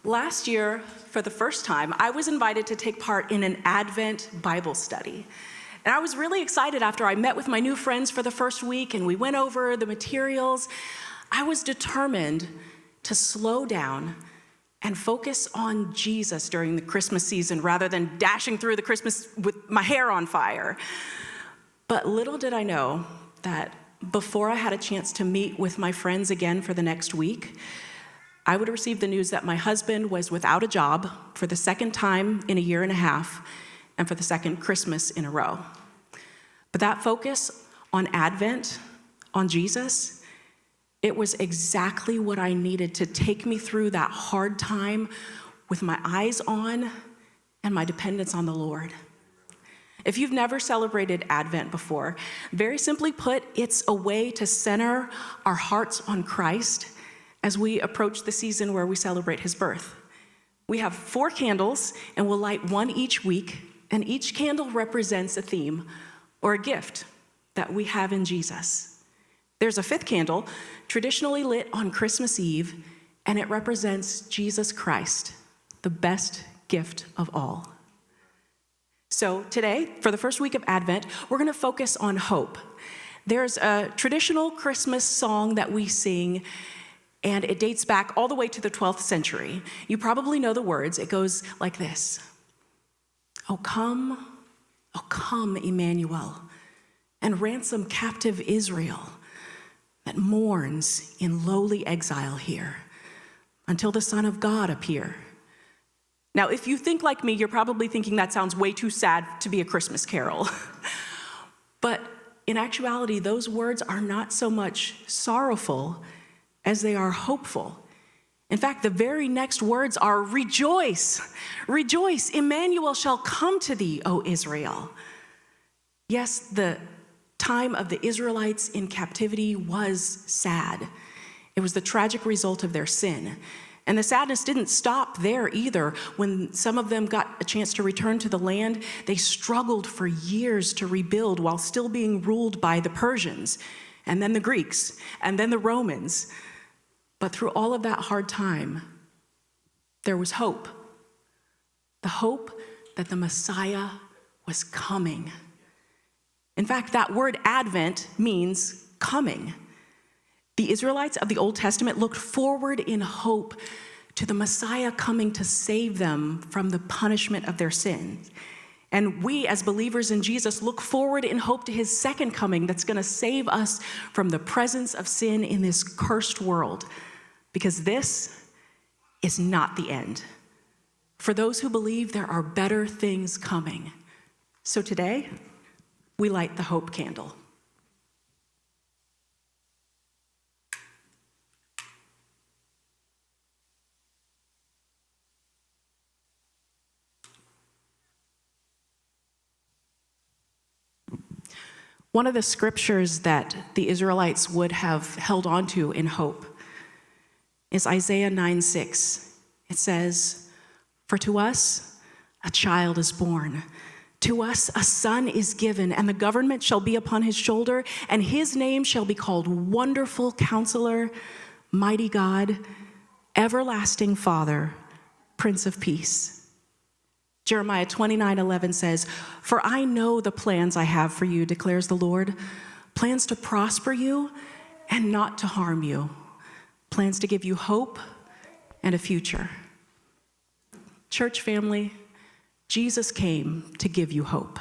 Last year, for the first time, I was invited to take part in an Advent Bible study. And I was really excited after I met with my new friends for the first week and we went over the materials. I was determined to slow down and focus on Jesus during the Christmas season rather than dashing through the Christmas with my hair on fire. But little did I know that before I had a chance to meet with my friends again for the next week, I would receive the news that my husband was without a job for the second time in a year and a half and for the second Christmas in a row. But that focus on Advent, on Jesus, it was exactly what I needed to take me through that hard time with my eyes on and my dependence on the Lord. If you've never celebrated Advent before, very simply put, it's a way to center our hearts on Christ as we approach the season where we celebrate his birth. We have 4 candles, and we'll light one each week, and each candle represents a theme or a gift that we have in Jesus. There's a 5th candle, traditionally lit on Christmas Eve, and it represents Jesus Christ, the best gift of all. So today, for the first week of Advent, we're going to focus on hope. There's a traditional Christmas song that we sing, and it dates back all the way to the 12th century. You probably know the words. It goes like this. Oh come, Emmanuel, and ransom captive Israel that mourns in lowly exile here until the Son of God appear. Now, if you think like me, you're probably thinking that sounds way too sad to be a Christmas carol. But in actuality, those words are not so much sorrowful as they are hopeful. In fact, the very next words are rejoice. Rejoice, Emmanuel shall come to thee, O Israel. Yes, the time of the Israelites in captivity was sad. It was the tragic result of their sin. And the sadness didn't stop there either. When some of them got a chance to return to the land, they struggled for years to rebuild while still being ruled by the Persians, and then the Greeks, and then the Romans. But through all of that hard time, there was hope. The hope that the Messiah was coming. In fact, that word Advent means coming. The Israelites of the Old Testament looked forward in hope to the Messiah coming to save them from the punishment of their sins. And we, as believers in Jesus, look forward in hope to his second coming that's going to save us from the presence of sin in this cursed world. Because this is not the end. For those who believe, there are better things coming. So today, we light the hope candle. One of the scriptures that the Israelites would have held on to in hope is Isaiah 9:6. It says, "For to us a child is born, to us a son is given, and the government shall be upon his shoulder, and his name shall be called Wonderful Counselor, Mighty God, Everlasting Father, Prince of Peace." Jeremiah 29:11 says, "For I know the plans I have for you, declares the Lord, plans to prosper you and not to harm you, plans to give you hope and a future." Church family, Jesus came to give you hope.